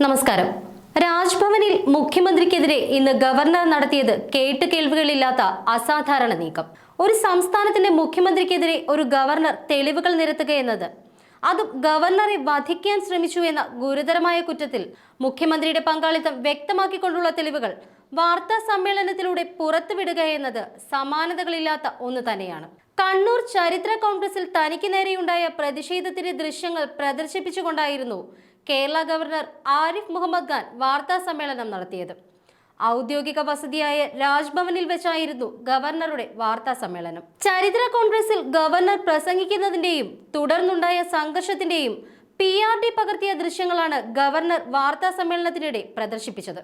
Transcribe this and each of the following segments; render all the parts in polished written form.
നമസ്കാരം. രാജ്ഭവനിൽ മുഖ്യമന്ത്രിക്കെതിരെ ഇന്ന് ഗവർണർ നടത്തിയത് കേട്ടുകേൾവികളില്ലാത്ത അസാധാരണ നീക്കം. ഒരു സംസ്ഥാനത്തിന്റെ മുഖ്യമന്ത്രിക്കെതിരെ ഒരു ഗവർണർ തെളിവുകൾ നിരത്തുകയെന്നത്, അതും ഗവർണറെ വധിക്കാൻ ശ്രമിച്ചു എന്ന ഗുരുതരമായ കുറ്റത്തിൽ മുഖ്യമന്ത്രിയുടെ പങ്കാളിത്തം വ്യക്തമാക്കിക്കൊണ്ടുള്ള തെളിവുകൾ വാർത്താ സമ്മേളനത്തിലൂടെ പുറത്തുവിടുക എന്നത് സമാനതകളില്ലാത്ത ഒന്ന് തന്നെയാണ്. കണ്ണൂർ ചരിത്ര കോൺഗ്രസിൽ തനിക്ക് നേരെയുണ്ടായ പ്രതിഷേധത്തിന്റെ ദൃശ്യങ്ങൾ പ്രദർശിപ്പിച്ചുകൊണ്ടായിരുന്നു കേരള ഗവർണർ ആരിഫ് മുഹമ്മദ് ഖാൻ വാർത്താ സമ്മേളനം നടത്തിയത്. ഔദ്യോഗിക വസതിയായ രാജ്ഭവനിൽ വെച്ചായിരുന്നു ഗവർണറുടെ വാർത്താ സമ്മേളനം. ചരിത്ര കോൺഗ്രസിൽ ഗവർണർ പ്രസംഗിക്കുന്നതിന്റെയും തുടർന്നുണ്ടായ സംഘർഷത്തിന്റെയും PRD പകർത്തിയ ദൃശ്യങ്ങളാണ് ഗവർണർ വാർത്താ സമ്മേളനത്തിനിടെ പ്രദർശിപ്പിച്ചത്.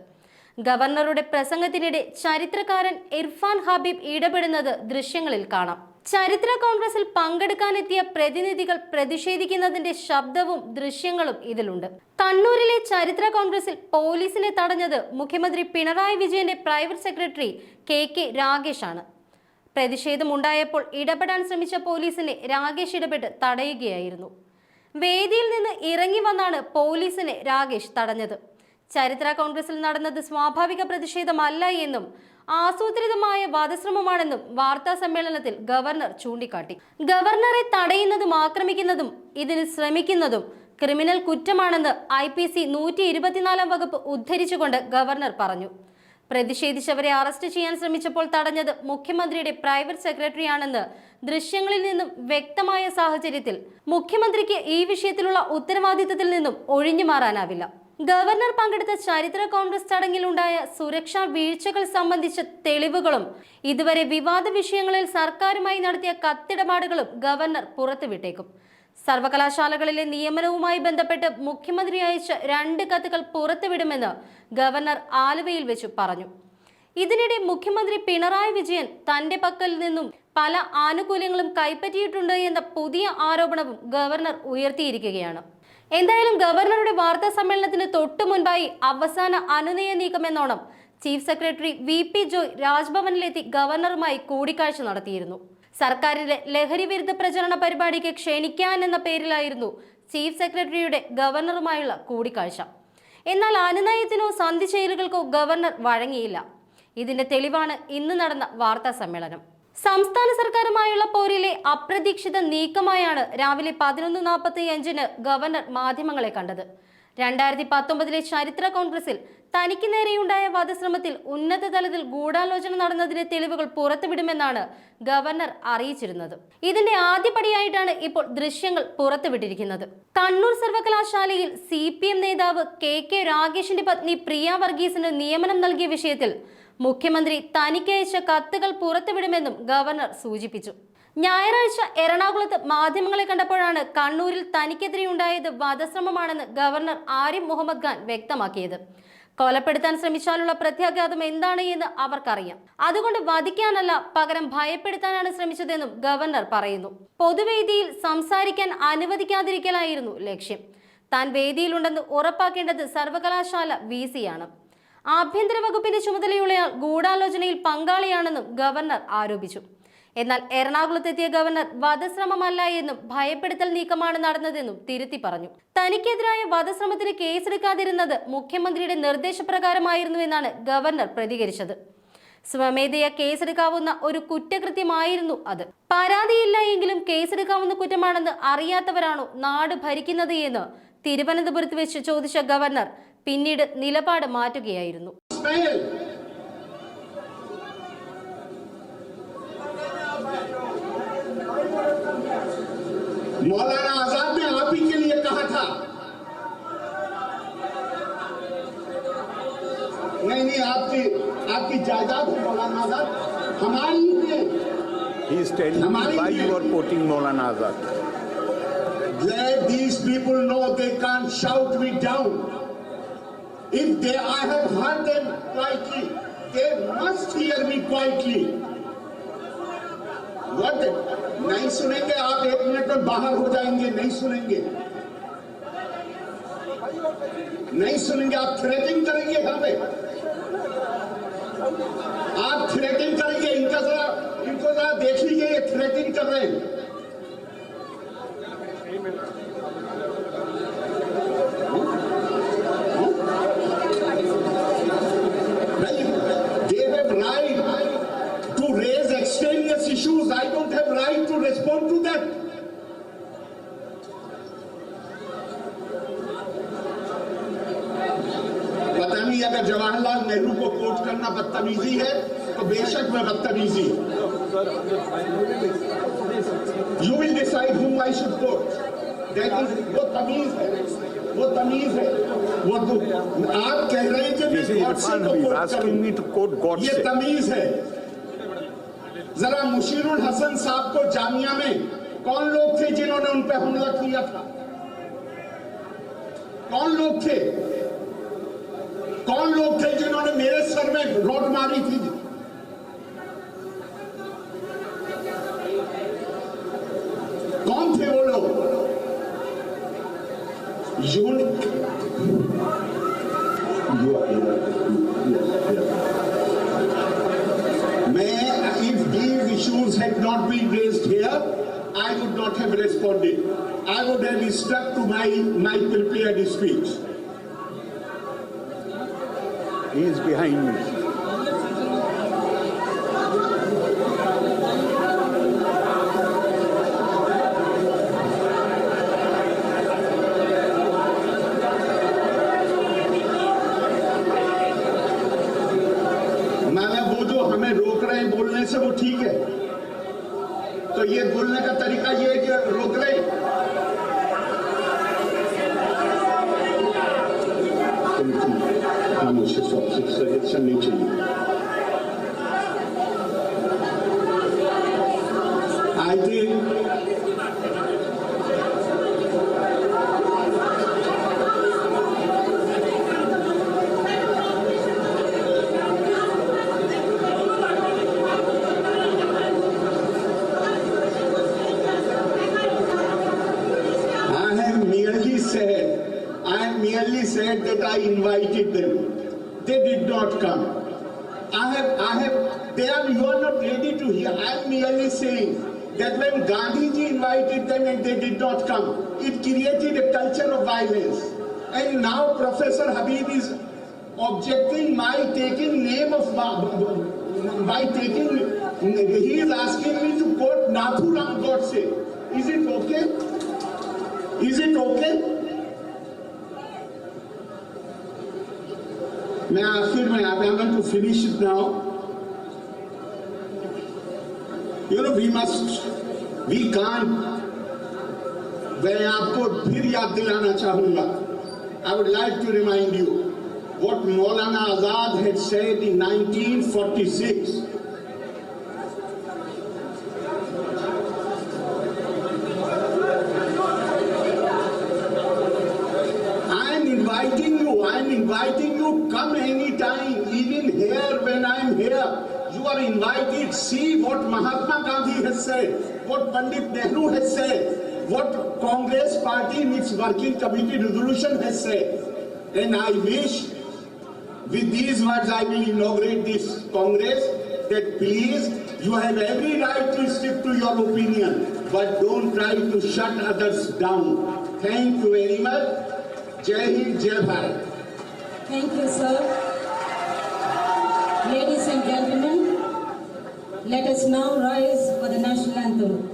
ഗവർണറുടെ പ്രസംഗത്തിനിടെ ചരിത്രകാരൻ ഇർഫാൻ ഹബീബ് ഇടപെടുന്നത് ദൃശ്യങ്ങളിൽ കാണാം. ചരിത്ര കോൺഗ്രസിൽ പങ്കെടുക്കാനെത്തിയ പ്രതിനിധികൾ പ്രതിഷേധിക്കുന്നതിന്റെ ശബ്ദവും ദൃശ്യങ്ങളും ഇതിലുണ്ട്. കണ്ണൂരിലെ ചരിത്ര കോൺഗ്രസിൽ പോലീസിനെ തടഞ്ഞത് മുഖ്യമന്ത്രി പിണറായി വിജയന്റെ പ്രൈവറ്റ് സെക്രട്ടറി KK രാഗേഷ് ആണ്. പ്രതിഷേധമുണ്ടായപ്പോൾ ഇടപെടാൻ ശ്രമിച്ച പോലീസിനെ രാഗേഷ് ഇടപെട്ട് തടയുകയായിരുന്നു. വേദിയിൽ നിന്ന് ഇറങ്ങി വന്നാണ് പോലീസിനെ രാഗേഷ് തടഞ്ഞത്. ചരിത്ര കോൺഗ്രസിൽ നടന്നത് സ്വാഭാവിക പ്രതിഷേധമല്ല എന്നും ആസൂത്രിതമായ വധശ്രമമാണെന്നും വാർത്താ സമ്മേളനത്തിൽ ഗവർണർ ചൂണ്ടിക്കാട്ടി. ഗവർണറെ തടയുന്നതും ആക്രമിക്കുന്നതും ഇതിന് ശ്രമിക്കുന്നതും ക്രിമിനൽ കുറ്റമാണെന്ന് IPC 124 വകുപ്പ് ഉദ്ധരിച്ചുകൊണ്ട് ഗവർണർ പറഞ്ഞു. പ്രതിഷേധിച്ചവരെ അറസ്റ്റ് ചെയ്യാൻ ശ്രമിച്ചപ്പോൾ തടഞ്ഞത് മുഖ്യമന്ത്രിയുടെ പ്രൈവറ്റ് സെക്രട്ടറിയാണെന്ന് ദൃശ്യങ്ങളിൽ നിന്നും വ്യക്തമായ സാഹചര്യത്തിൽ മുഖ്യമന്ത്രിക്ക് ഈ വിഷയത്തിലുള്ള ഉത്തരവാദിത്തത്തിൽ നിന്നും ഒഴിഞ്ഞു മാറാനാവില്ല. ഗവർണർ പങ്കെടുത്ത ചരിത്ര കോൺഗ്രസ് ചടങ്ങിലുണ്ടായ സുരക്ഷാ വീഴ്ചകൾ സംബന്ധിച്ച തെളിവുകളും ഇതുവരെ വിവാദ വിഷയങ്ങളിൽ സർക്കാരുമായി നടത്തിയ കത്തിടപാടുകളും ഗവർണർ പുറത്തുവിട്ടേക്കും. സർവകലാശാലകളിലെ നിയമനവുമായി ബന്ധപ്പെട്ട് മുഖ്യമന്ത്രി അയച്ച 2 കത്തുകൾ പുറത്തുവിടുമെന്ന് ഗവർണർ ആലുവയിൽ വെച്ച് പറഞ്ഞു. ഇതിനിടെ മുഖ്യമന്ത്രി പിണറായി വിജയൻ തന്റെ പക്കൽ നിന്നും പല ആനുകൂല്യങ്ങളും കൈപ്പറ്റിയിട്ടുണ്ട് എന്ന പുതിയ ആരോപണവും ഗവർണർ ഉയർത്തിയിരിക്കുകയാണ്. എന്തായാലും ഗവർണറുടെ വാർത്താ സമ്മേളനത്തിന് തൊട്ടു മുൻപായി അവസാന അനുനയ നീക്കമെന്നോണം ചീഫ് സെക്രട്ടറി VP ജോയ് രാജ്ഭവനിലെത്തി ഗവർണറുമായി കൂടിക്കാഴ്ച നടത്തിയിരുന്നു. സർക്കാരിന്റെ ലഹരി വിരുദ്ധ പ്രചരണ പരിപാടിക്ക് ക്ഷണിക്കാൻ എന്ന പേരിലായിരുന്നു ചീഫ് സെക്രട്ടറിയുടെ ഗവർണറുമായുള്ള കൂടിക്കാഴ്ച. എന്നാൽ അനുനയത്തിനോ സന്ധി ചേരുകൾക്കോ ഗവർണർ വഴങ്ങിയില്ല. ഇതിന്റെ തെളിവാണ് ഇന്ന് നടന്ന വാർത്താ സമ്മേളനം. സംസ്ഥാന സർക്കാരുമായുള്ള പോരിലെ അപ്രതീക്ഷിത നീക്കമായാണ് രാവിലെ 11:45 ഗവർണർ മാധ്യമങ്ങളെ കണ്ടത്. 2019 ചരിത്ര കോൺഗ്രസിൽ തനിക്ക് നേരെയുണ്ടായ വധശ്രമത്തിൽ ഉന്നത തലത്തിൽ ഗൂഢാലോചന നടന്നതിന്റെ തെളിവുകൾ പുറത്തുവിടുമെന്നാണ് ഗവർണർ അറിയിച്ചിരുന്നത്. ഇതിന്റെ ആദ്യപടിയായിട്ടാണ് ഇപ്പോൾ ദൃശ്യങ്ങൾ പുറത്തുവിട്ടിരിക്കുന്നത്. കണ്ണൂർ സർവകലാശാലയിൽ CPM നേതാവ് KK രാഗേഷിന്റെ പത്നി പ്രിയ വർഗീസിന് നിയമനം നൽകിയ വിഷയത്തിൽ മുഖ്യമന്ത്രി തനിക്കയച്ച കത്തുകൾ പുറത്തുവിടുമെന്നും ഗവർണർ സൂചിപ്പിച്ചു. ഞായറാഴ്ച എറണാകുളത്ത് മാധ്യമങ്ങളെ കണ്ടപ്പോഴാണ് കണ്ണൂരിൽ തനിക്കെതിരെയുണ്ടായത് വധശ്രമമാണെന്ന് ഗവർണർ ആരിഫ് മുഹമ്മദ് ഖാൻ വ്യക്തമാക്കിയത്. കൊലപ്പെടുത്താൻ ശ്രമിച്ചാലുള്ള പ്രത്യാഘാതം എന്താണ് എന്ന് അവർക്കറിയാം. അതുകൊണ്ട് വധിക്കാനല്ല, പകരം ഭയപ്പെടുത്താനാണ് ശ്രമിച്ചതെന്നും ഗവർണർ പറയുന്നു. പൊതുവേദിയിൽ സംസാരിക്കാൻ അനുവദിക്കാതിരിക്കലായിരുന്നു ലക്ഷ്യം. താൻ വേദിയിലുണ്ടെന്ന് ഉറപ്പാക്കേണ്ടത് സർവകലാശാല VC ആണ്. ആഭ്യന്തര വകുപ്പിന്റെ ചുമതലയുള്ളയാൾ ഗൂഢാലോചനയിൽ പങ്കാളിയാണെന്നും ഗവർണർ ആരോപിച്ചു. എന്നാൽ എറണാകുളത്തെത്തിയ ഗവർണർ വധശ്രമമല്ല എന്നും ഭയപ്പെടുത്തൽ നീക്കമാണ് നടന്നതെന്നും തിരുത്തി പറഞ്ഞു. തനിക്കെതിരായ വധശ്രമത്തിന് കേസെടുക്കാതിരുന്നത് മുഖ്യമന്ത്രിയുടെ നിർദ്ദേശപ്രകാരമായിരുന്നു എന്നാണ് ഗവർണർ പ്രതികരിച്ചത്. സ്വമേധയാ കേസെടുക്കാവുന്ന ഒരു കുറ്റകൃത്യമായിരുന്നു അത്. പരാതിയില്ല എങ്കിലും കേസെടുക്കാവുന്ന കുറ്റമാണെന്ന് അറിയാത്തവരാണോ നാട് ഭരിക്കുന്നത് എന്ന് തിരുവനന്തപുരത്ത് വെച്ച് ചോദിച്ച ഗവർണർ പിന്നീട് നിലപാട് മാറ്റുകയായിരുന്നു. मौलाना आजाद ने आप ही के लिए कहा था, नहीं आपकी जायदाद है मौलाना आजाद, हमारी है. He is telling me why you are quoting Maulana Azad. Let these people know they can't shout me down. If I have heard them quietly, they must hear me quietly. What? नहीं सुनेंगे आप, 1 minute में बाहर हो जाएंगे. नहीं सुनेंगे आप थ्रेटिंग करेंगे. यहाँ पे आप थ्रेटिंग करेंगे. इनको जरा देख लीजिए, ये थ्रेटिंग कर रहे हैं. पता नहीं अगर जवाहरलाल नेहरू को कोट करना बदतमीजी है तो बेशक मैं बदतमीजी। You will decide whom I should quote. That is, वो तमीज है, वो तमीज है। वो तो आप कह रहे हैं कि मैं गॉडसे को कोट करूं, ये तमीज है। जरा मुशीरुल हसन साहब को जामिया में कौन लोग थे जिन्होंने उन पर हमला किया था? कौन लोग थे? कौन लोग थे जिन्होंने मेरे सर में रॉड मारी थी? कौन थे वो लोग? If these issues had not been raised here, I would not have responded. I would have stuck to my prepared speech. He is behind me. रोक रहे हैं बोलने से वो ठीक है, तो ये बोलने का तरीका ये है कि रोक रहे हैं। खामोशी सजेशन नहीं चाहिए। I think merely said that I invited them. They did not come. You are not ready to hear. I am merely saying that when Gandhiji invited them and they did not come, it created a culture of violence. And now Professor Habib is objecting my taking name of, he is asking me to quote Nathuram Godse. Is it okay? Is it okay? मैं आखिर में I want to finish it now. You know, we can't. मैं आपको फिर याद दिलाना चाहूंगा. I would like to remind you what Maulana Azad had said in 1946. I am inviting you, come anytime, even here when I am here. You are invited. See what Mahatma Gandhi has said, what Pandit Nehru has said, what Congress Party in its working committee resolution has said. And I wish, with these words I will inaugurate this Congress, that please, you have every right to stick to your opinion, but don't try to shut others down. Thank you very much. Jai Hind, Jai Bharat. Thank you, sir. Ladies and gentlemen, let us now rise for the national anthem.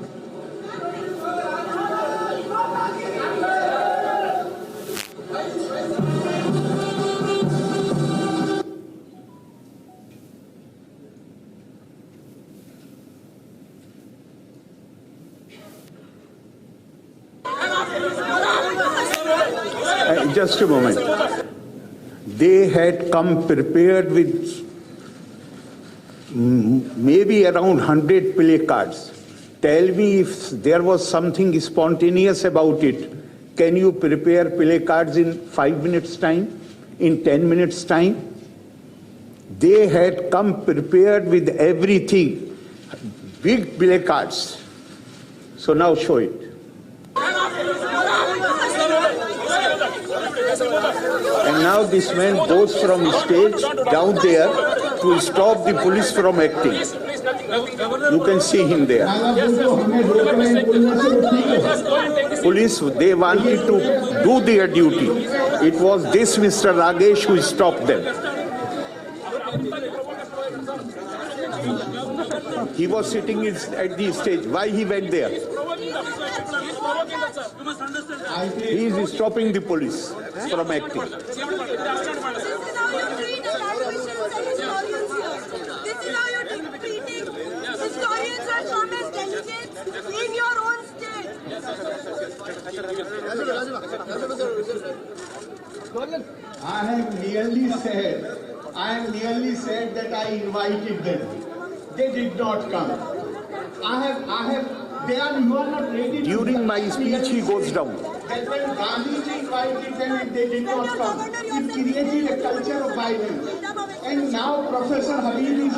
Just a moment. They had come prepared with maybe around 100 play cards. Tell me if there was something spontaneous about it. Can you prepare play cards in 5 minutes' time? In 10 minutes' time? They had come prepared with everything. Big play cards. So now show it. And now this man goes from stage down there to stop the police from acting. You can see him there. Police, they wanted to do their duty. It was this Mr. Ragesh who stopped them. He was sitting at the stage. Why he went there? He is stopping the police from acting. I have merely said that I invited them. They did not come. You are not ready. During my speech, he goes down. That when Gandhiji invited them and they did not come, it created a culture of violence. And now Professor Habib is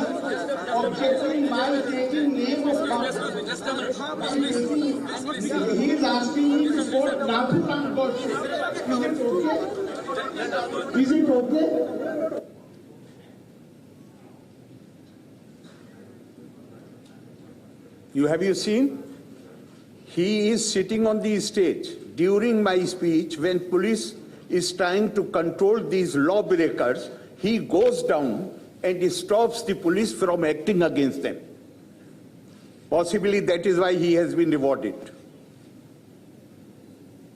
objecting my taking name of Gandhi. He is asking me to quote Nathuram Godse. Is it okay? Have you seen? He is sitting on the stage during my speech when police is trying to control these lawbreakers. He goes down and stops the police from acting against them. Possibly that is why he has been rewarded.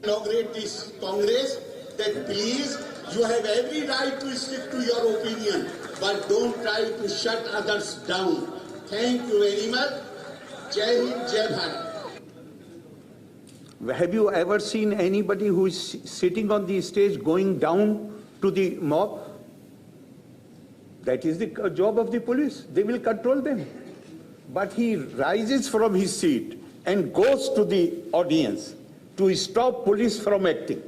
Inaugurate this Congress that please, you have every right to stick to your opinion, but don't try to shut others down. Thank you very much. Jai Hind, Jai Bharat. Have you ever seen anybody who is sitting on the stage going down to the mob? That is the job of the police. They will control them. But he rises from his seat and goes to the audience to stop police from acting.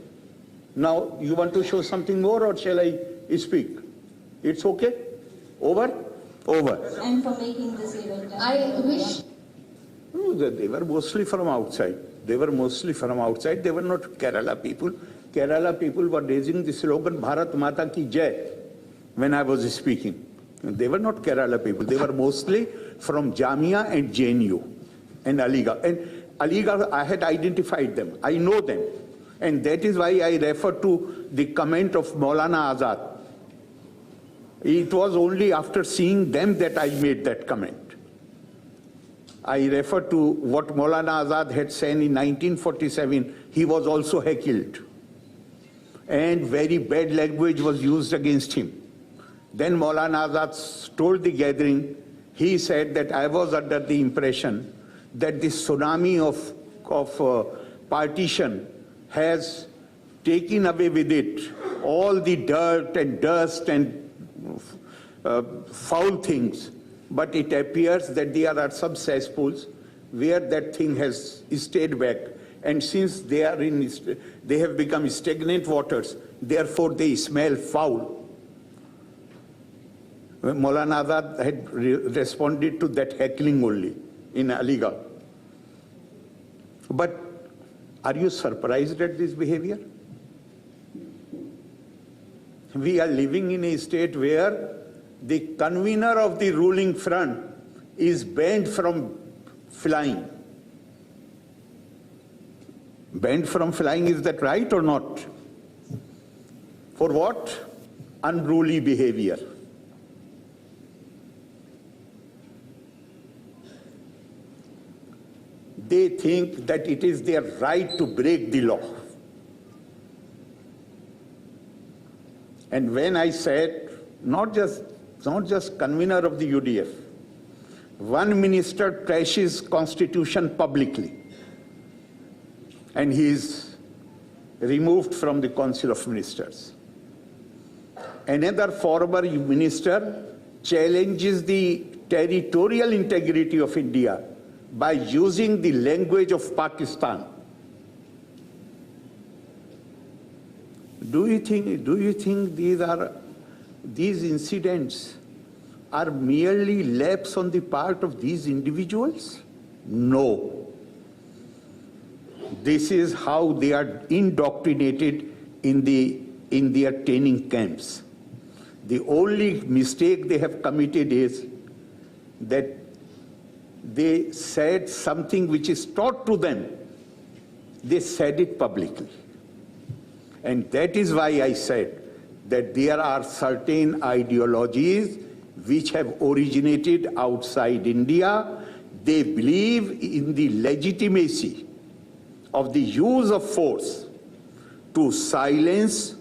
Now, you want to show something more, or shall I speak? It's okay? Over? Over. And for making this event. I wish. No, they were mostly from outside. They were not Kerala people. Kerala people were raising the slogan, Bharat Mata Ki Jai, when I was speaking. They were not Kerala people. They were mostly from Jamia and JNU and Aligarh. And Aligarh, I had identified them. I know them. And that is why I refer to the comment of Maulana Azad. It was only after seeing them that I made that comment. I refer to what Maulana Azad had said in 1947. He was also heckled. And very bad language was used against him. Then Maulana Azad told the gathering, he said that I was under the impression that this tsunami of partition has taken away with it all the dirt and dust and foul things. But it appears that there are some cesspools where that thing has stayed back. And since they have become stagnant waters, therefore they smell foul. Maulana Azad had responded to that heckling only in Aligarh. But are you surprised at this behavior? We are living in a state where the convener of the ruling front is banned from flying. Banned from flying, is that right or not? For what? Unruly behavior. They think that it is their right to break the law. And when I said, not just convener of the UDF, one minister trashes constitution publicly and he is removed from the Council of Ministers. Another former minister challenges the territorial integrity of India by using the language of Pakistan. Do you think these incidents are merely lapse on the part of these individuals? No. This is how they are indoctrinated in their training camps. The only mistake they have committed is that they said something which is taught to them. They said it publicly. And that is why I said that there are certain ideologies which have originated outside India. They believe in the legitimacy of the use of force to silence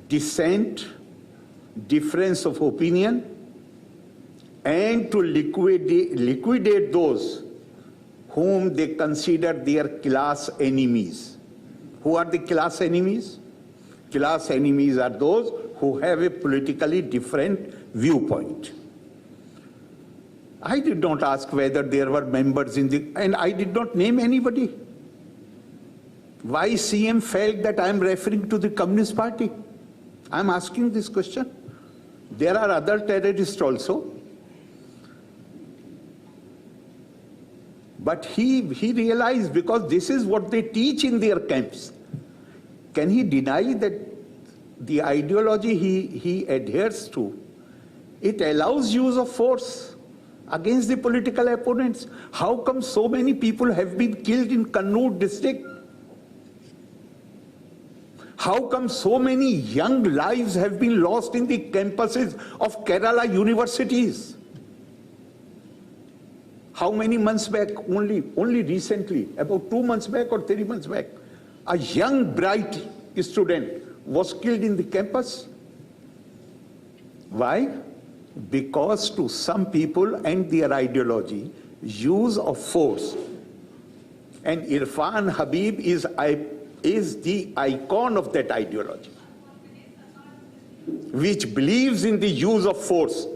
dissent, difference of opinion, and to liquidate those whom they consider their class enemies. Who are the class enemies? Class enemies are those who have a politically different viewpoint. I did not ask whether there were members and I did not name anybody. Why CM felt that I am referring to the Communist Party? I am asking this question. There are other terrorists also. But he realized, because this is what they teach in their camps. Can he deny that the ideology he adheres to, it allows use of force against the political opponents? How come so many people have been killed in Kannur district? How come so many young lives have been lost in the campuses of Kerala universities? How many months back? Only recently, about 2 months back or 3 months back, a young bright student was killed in the campus. Why? Because to some people and their ideology, use of force. And Irfan Habib is the icon of that ideology, which believes in the use of force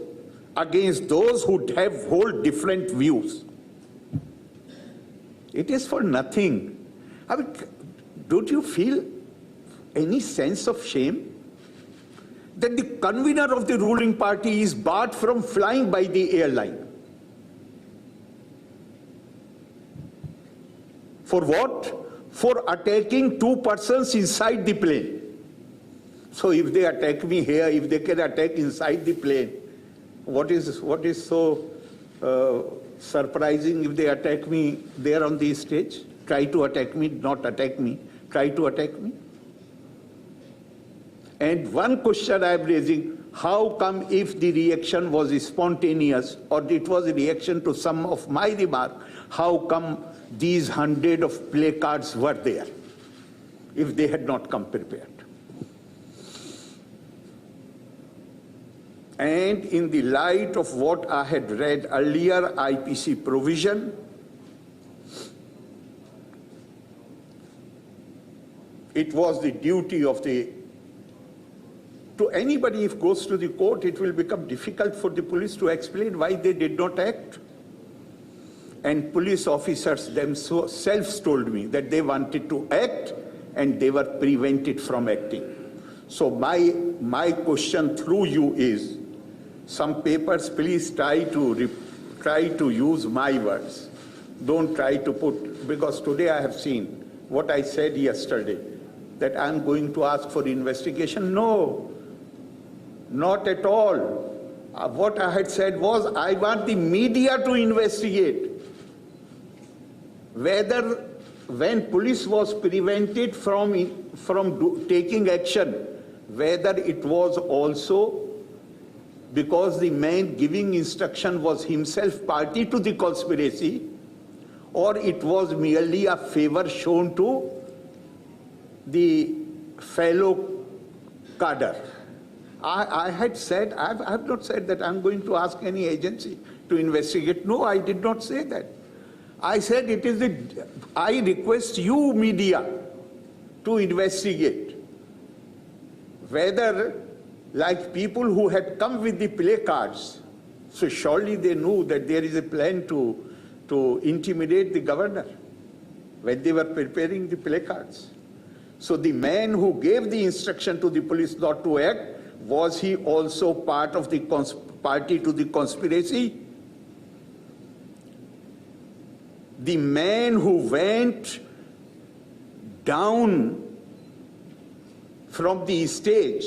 against those who hold different views. It is for nothing. I mean, don't you feel any sense of shame that the convener of the ruling party is barred from flying by the airline? For what? For attacking 2 persons inside the plane. So if they attack me here, if they can attack inside the plane, what is so surprising if they attack me there on the stage? Try to attack me, not attack me, try to attack me. And one question I am raising, how come if the reaction was spontaneous or it was a reaction to some of my remark, how come these 100 of placards were there if they had not come prepared? And in the light of what I had read earlier, IPC provision, it was the duty of to anybody if goes to the court, it will become difficult for the police to explain why they did not act. And police officers themselves told me that they wanted to act and they were prevented from acting. So my question through you is, some papers, please try to use my words. Don't try to put, because today I have seen what I said yesterday, that I'm going to ask for investigation. No, not at all. What I had said was, I want the media to investigate whether when police was prevented from taking action, whether it was also because the man giving instruction was himself party to the conspiracy, or it was merely a favor shown to the fellow cadre. I had said, I have not said that I'm going to ask any agency to investigate. No, I did not say that. I said I request you media to investigate whether, like people who had come with the placards, so surely they knew that there is a plan to intimidate the governor when they were preparing the placards. So the man who gave the instruction to the police not to act, was he also part of the party to the conspiracy? The man who went down from the stage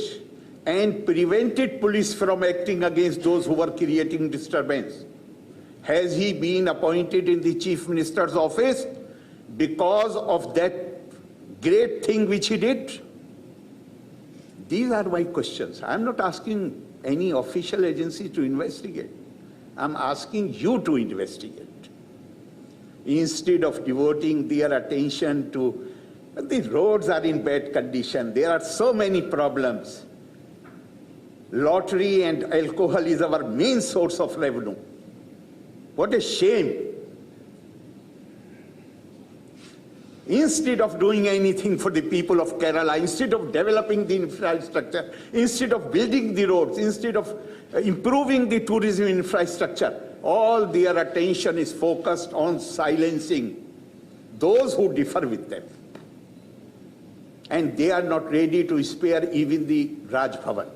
and prevented police from acting against those who were creating disturbance, has he been appointed in the Chief Minister's office because of that great thing which he did? These are my questions. I'm not asking any official agency to investigate. I'm asking you to investigate. Instead of devoting their attention to, the roads are in bad condition, there are so many problems. Lottery and alcohol is our main source of revenue. What a shame. Instead of doing anything for the people of Kerala, instead of developing the infrastructure, instead of building the roads, instead of improving the tourism infrastructure, all their attention is focused on silencing those who differ with them. And they are not ready to spare even the Raj Bhavan.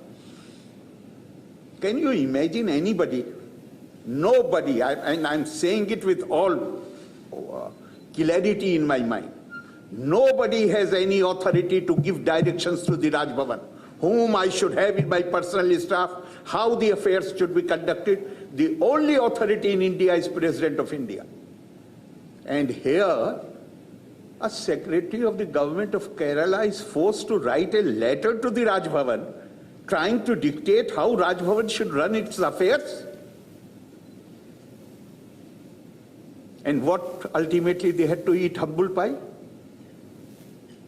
Can you imagine anybody? Nobody, and I'm saying it with all clarity in my mind, nobody has any authority to give directions to the Raj Bhavan, whom I should have in my personal staff, how the affairs should be conducted. The only authority in India is President of India. And here, a secretary of the government of Kerala is forced to write a letter to the Raj Bhavan, trying to dictate how Raj Bhavan should run its affairs. And what ultimately they had to eat humble pie?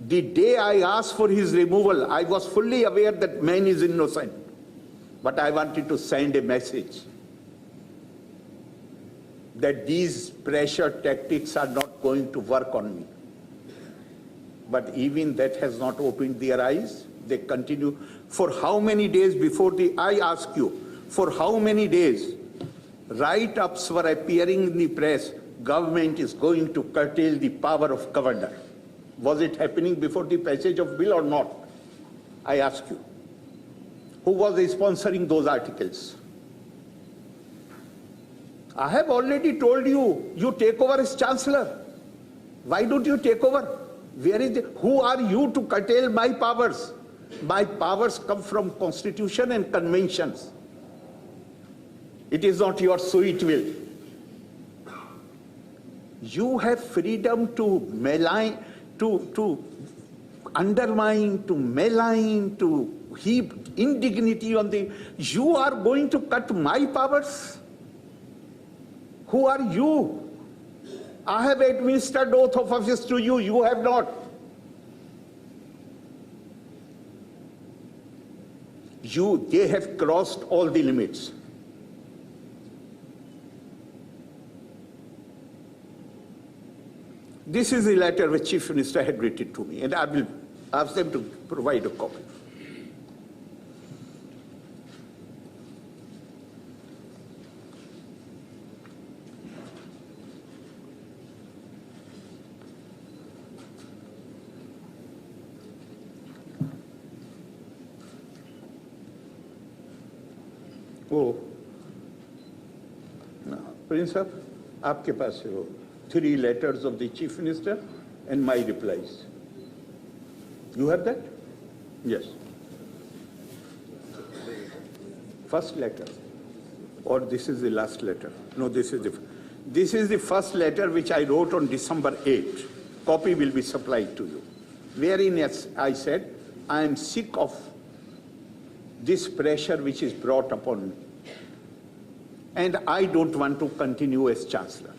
The day I asked for his removal, I was fully aware that man is innocent. But I wanted to send a message that these pressure tactics are not going to work on me. But even that has not opened their eyes. They continue. For how many days I ask you, for how many days write-ups were appearing in the press, government is going to curtail the power of governor. Was it happening before the passage of bill or not? I ask you. Who was sponsoring those articles? I have already told you, you take over as chancellor. Why don't you take over? Who are you to curtail my powers? My powers come from constitution and conventions. It is not your sweet will. You have freedom to malign, to undermine, to malign, to heap indignity on the... You are going to cut my powers? Who are you? I have administered oath of office to you, you have not. They have crossed all the limits. This is the letter which Chief Minister had written to me, and I will ask them to provide a copy. Prince साहब, आपके पास है वो 3 letters of the Chief Minister and my replies. You have that? Yes. First letter, or this is the last letter? No, this is the first letter which I wrote on December 8. Copy will be supplied to you. Wherein I said, I am sick of this pressure which is brought upon me. And I don't want to continue as Chancellor.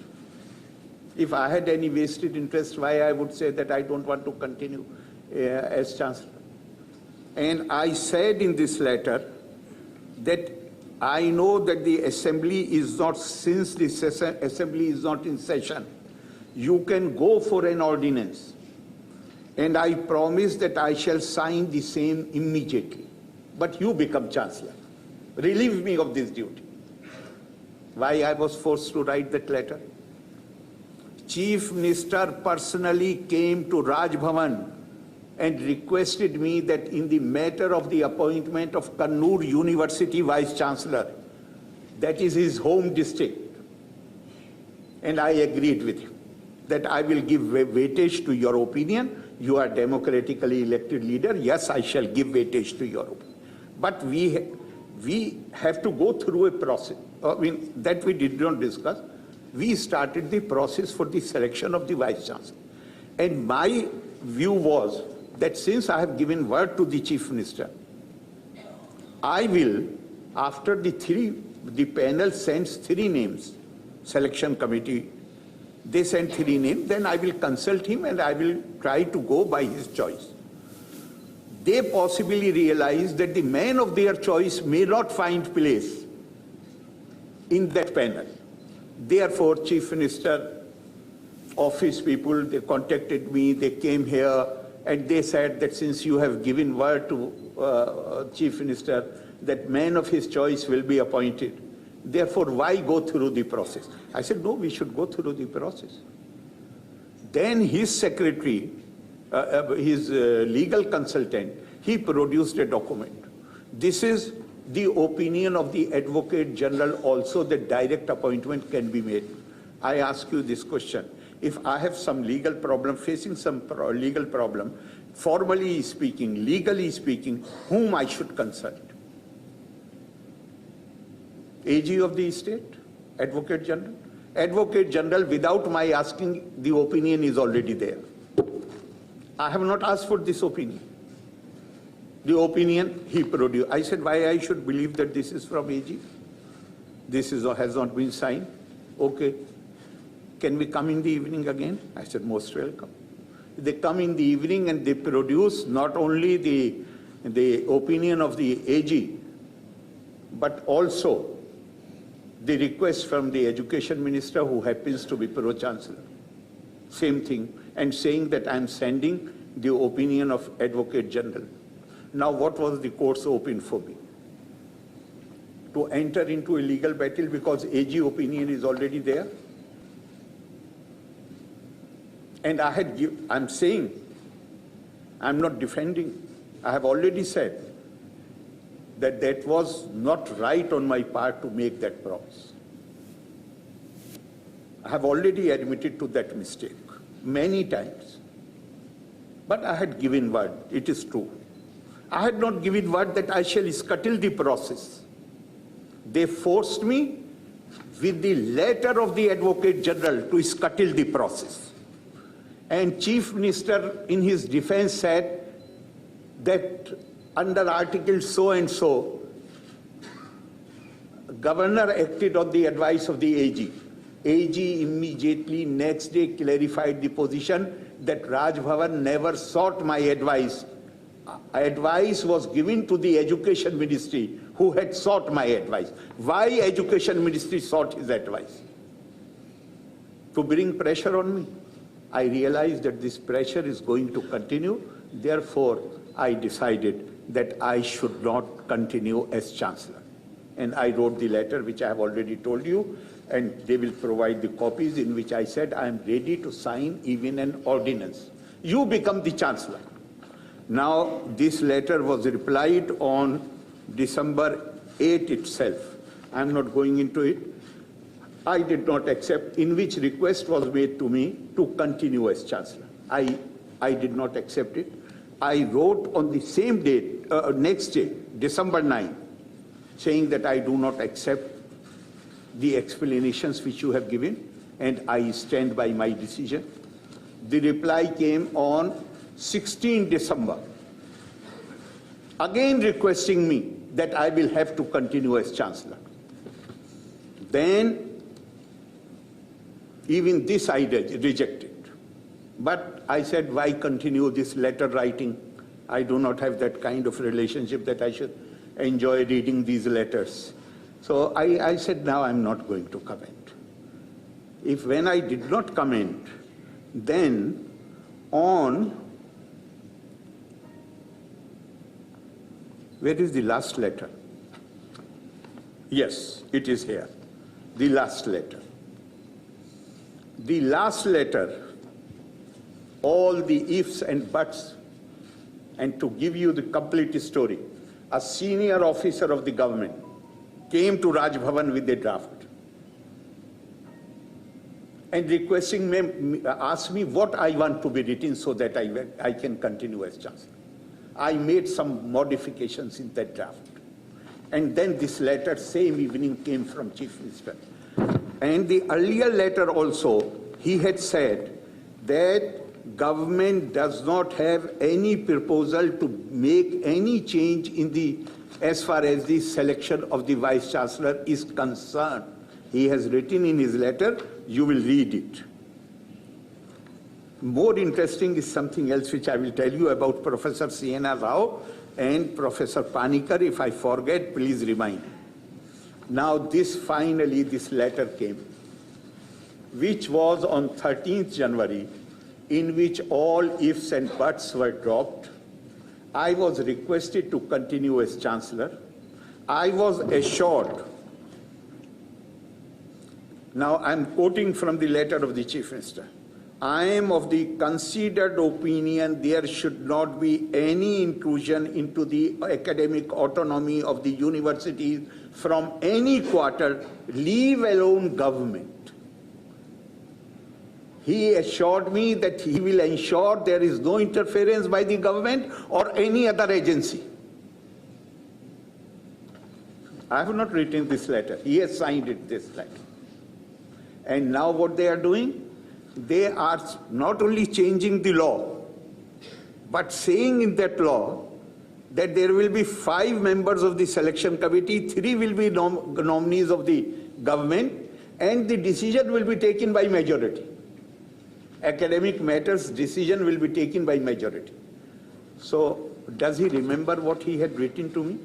If I had any vested interest, why I would say that I don't want to continue as Chancellor. And I said in this letter that I know that the Assembly is not, since the Assembly is not in session, you can go for an ordinance. And I promise that I shall sign the same immediately. But you become Chancellor. Relieve me of this duty. Why I was forced to write that letter? Chief Minister personally came to Raj Bhavan and requested me that in the matter of the appointment of Kannur University Vice Chancellor, that is his home district, and I agreed with him that I will give weightage to your opinion. You are democratically elected leader. Yes, I shall give weightage to your opinion. But we have to go through a process. That we did not discuss. We started the process for the selection of the Vice Chancellor. And my view was that since I have given word to the Chief Minister, I will, after the panel sends 3 names, selection committee, they send 3 names, then I will consult him and I will try to go by his choice. They possibly realize that the man of their choice may not find place in that panel. Therefore, Chief Minister office people, they contacted me, they came here, and they said that since you have given word to Chief Minister that man of his choice will be appointed, therefore why go through the process? I said, no, we should go through the process. Then his secretary, his legal consultant, he produced a document. This is the opinion of the Advocate General also that direct appointment can be made. I ask you this question. If I have some legal problem, facing some legal problem, formally speaking, legally speaking, whom I should consult? AG of the state? Advocate General? Advocate General, without my asking, the opinion is already there. I have not asked for this opinion. The opinion he produced. I said, why I should believe that this is from AG? This has not been signed. Okay. Can we come in the evening again? I said, most welcome. They come in the evening and they produce not only the opinion of the AG, but also the request from the Education Minister, who happens to be Pro-Chancellor. Same thing, and saying that I'm sending the opinion of Advocate General. Now, what was the course open for me? To enter into a legal battle because AG opinion is already there? And I'm saying, I'm not defending. I have already said that that was not right on my part to make that promise. I have already admitted to that mistake many times. But I had given word, it is true. I had not given word that I shall scuttle the process. They forced me with the letter of the Advocate General to scuttle the process. And Chief Minister in his defense said that under Article so and so, Governor acted on the advice of the AG. AG immediately next day clarified the position that Raj Bhavan never sought my advice. Advice was given to the Education Ministry, who had sought my advice. Why Education Ministry sought his advice? To bring pressure on me. I realized that this pressure is going to continue. Therefore, I decided that I should not continue as Chancellor. And I wrote the letter, which I have already told you, and they will provide the copies, in which I said I am ready to sign even an ordinance. You become the Chancellor. Now, this letter was replied on December 8 itself. I am not going into it. I did not accept, in which request was made to me to continue as Chancellor. I did not accept it. I wrote on the same date, next day, December 9, saying that I do not accept the explanations which you have given, and I stand by my decision. The reply came on 16 December, again requesting me that I will have to continue as Chancellor. Then, even this I rejected. But I said, why continue this letter writing? I do not have that kind of relationship that I should enjoy reading these letters. So I said, now I'm not going to comment. If when I did not comment, then on, where is the last letter? Yes, it is here. The last letter. The last letter, all the ifs and buts, and to give you the complete story, a senior officer of the government came to Raj Bhavan with a draft and requesting me, asked me what I want to be written so that I can continue as Chancellor. I made some modifications in that draft. And then this letter, same evening, came from Chief Minister. And the earlier letter also, he had said that government does not have any proposal to make any change in the, as far as the selection of the Vice Chancellor is concerned. He has written in his letter, you will read it. More interesting is something else which I will tell you about Professor Siena Rao and Professor Panikkar. If I forget, please remind me. Now finally this letter came, which was on 13th January, in which all ifs and buts were dropped. I was requested to continue as Chancellor. I was assured. Now I'm quoting from the letter of the Chief Minister. I am of the considered opinion there should not be any intrusion into the academic autonomy of the universities from any quarter, leave alone government. He assured me that he will ensure there is no interference by the government or any other agency. I have not written this letter. He has signed it, this letter. And now what they are doing? They are not only changing the law, but saying in that law that there will be 5 members of the selection committee, 3 will be nominees of the government, and the decision will be taken by majority. Academic matters decision will be taken by majority. So does he remember what he had written to me?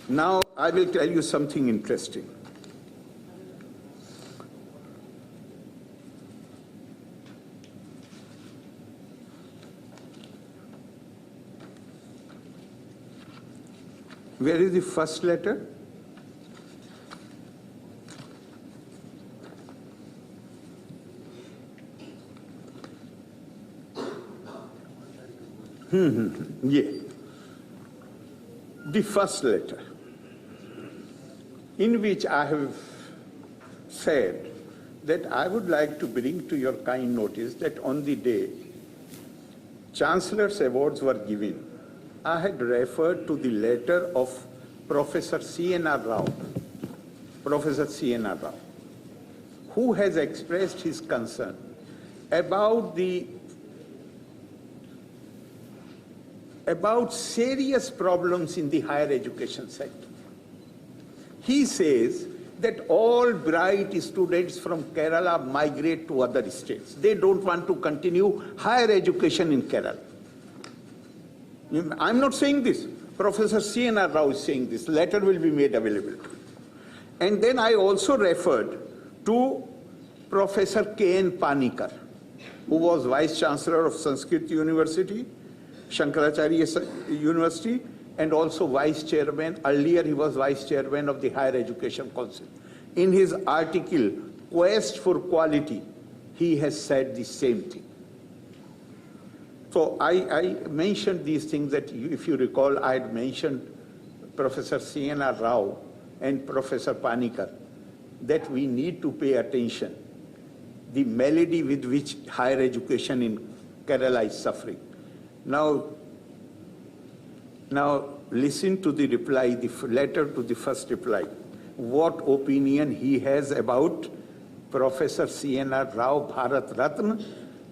Now I will tell you something interesting. Where is the first letter? Yeah. The first letter, in which I have said that I would like to bring to your kind notice that on the day Chancellor's awards were given, I had referred to the letter of Professor C.N.R. Rao, who has expressed his concern about serious problems in the higher education sector. He says that all bright students from Kerala migrate to other states. They don't want to continue higher education in Kerala. I'm not saying this. Professor C.N.R. Rao is saying this. Letter will be made available to you. And then I also referred to Professor K.N. Panikar, who was Vice Chancellor of Sanskrit University, Shankaracharya University, and also Vice Chairman. Earlier he was Vice Chairman of the Higher Education Council. In his article, Quest for Quality, he has said the same thing. So I mentioned these things that, if you recall, I had mentioned Professor C.N.R. Rao and Professor Panikar, that we need to pay attention the malady with which higher education in Kerala is suffering. Now listen to the reply, the letter to the first reply. What opinion he has about Professor C.N.R. Rao, Bharat Ratna,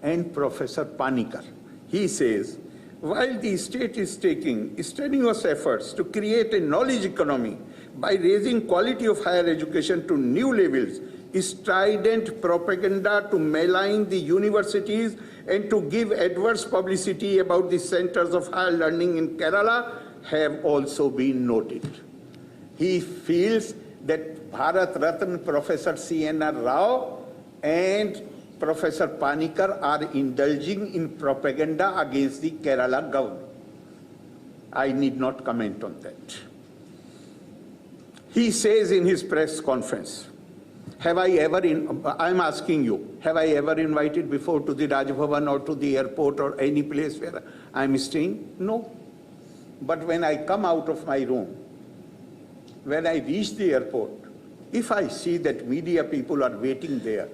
and Professor Panikar. He says, while the state is taking strenuous efforts to create a knowledge economy by raising quality of higher education to new levels, strident propaganda to malign the universities and to give adverse publicity about the centers of higher learning in Kerala have also been noted. He feels that Bharat Ratna Professor C.N.R. Rao and Professor Panikar are indulging in propaganda against the Kerala government. I need not comment on that. He says in his press conference, I'm asking you, have I ever invited before to the Raj Bhavan or to the airport or any place where I'm staying? No. But when I come out of my room, when I reach the airport, if I see that media people are waiting there,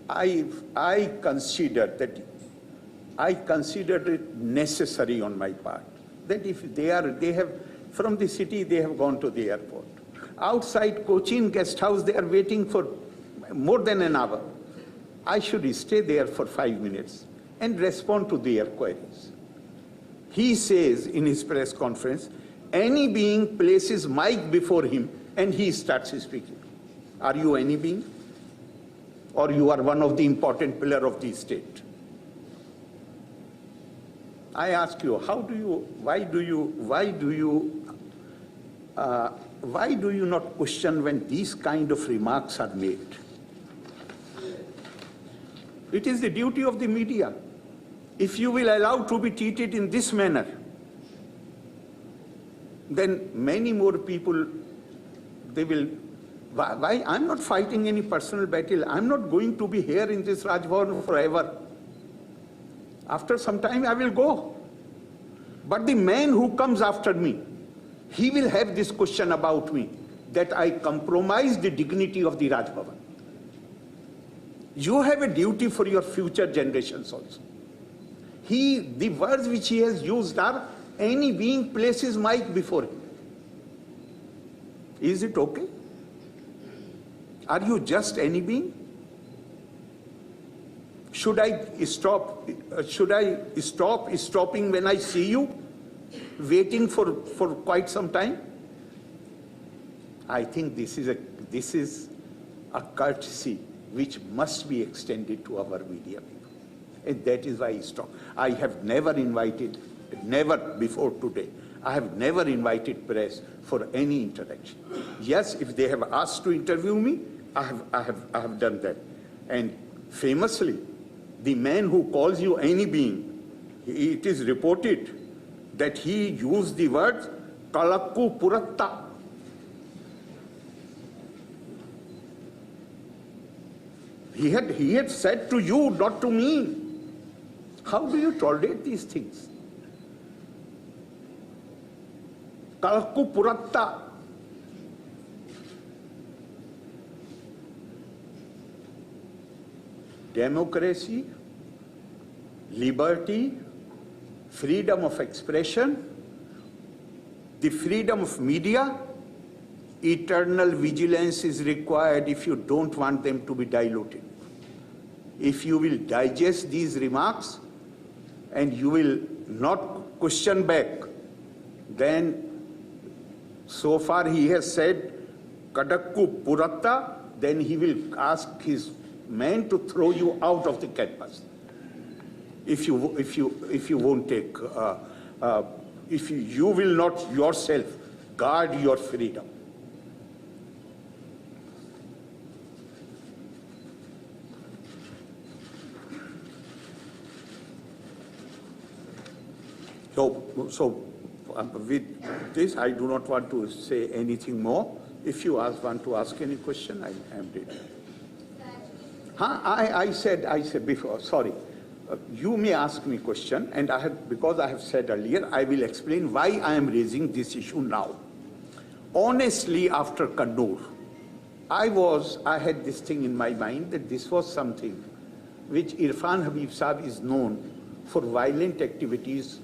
I considered it necessary on my part that if they have from the city, they have gone to the airport. Outside Cochin guest house, they are waiting for more than an hour. I should stay there for 5 minutes and respond to their queries. He says in his press conference, any being places mic before him and he starts speaking. Are you any being? Or you are one of the important pillars of the state? I ask you, why do you not question when these kind of remarks are made? It is the duty of the media. If you will allow to be treated in this manner, then many more people, they will, why? I'm not fighting any personal battle. I'm not going to be here in this Rajbhavan forever. After some time, I will go. But the man who comes after me, he will have this question about me, that I compromise the dignity of the Rajbhavan. You have a duty for your future generations also. The words which he has used are, any being places mic before him. Is it okay? Are you just any being? Should I stop stopping when I see you, waiting for quite some time? I think this is a courtesy which must be extended to our media people. And that is why I stop. I have never before today, I have never invited press for any interaction. Yes, if they have asked to interview me, I have done that. And famously, the man who calls you any being, it is reported that he used the words kalakku puratta. He had said to you, not to me. How do you tolerate these things? Kalakku puratta. Democracy, liberty, freedom of expression, the freedom of media, eternal vigilance is required if you don't want them to be diluted. If you will digest these remarks and you will not question back, then so far he has said kadakku puratta, then he will ask his men to throw you out of the campus if you won't take, if you will not yourself guard your freedom. So with this, I do not want to say anything more. If you want to ask any question, I am ready. I said before, sorry. You may ask me question, and because I have said earlier, I will explain why I am raising this issue now. Honestly, after Kannur, I had this thing in my mind that this was something which Irfan Habib Saab is known for violent activities.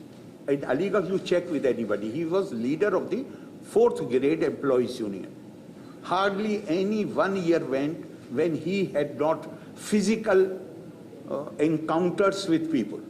In Aligarh, you check with anybody. He was leader of the 4th grade employees union. Hardly any 1 year went when he had not physical encounters with people.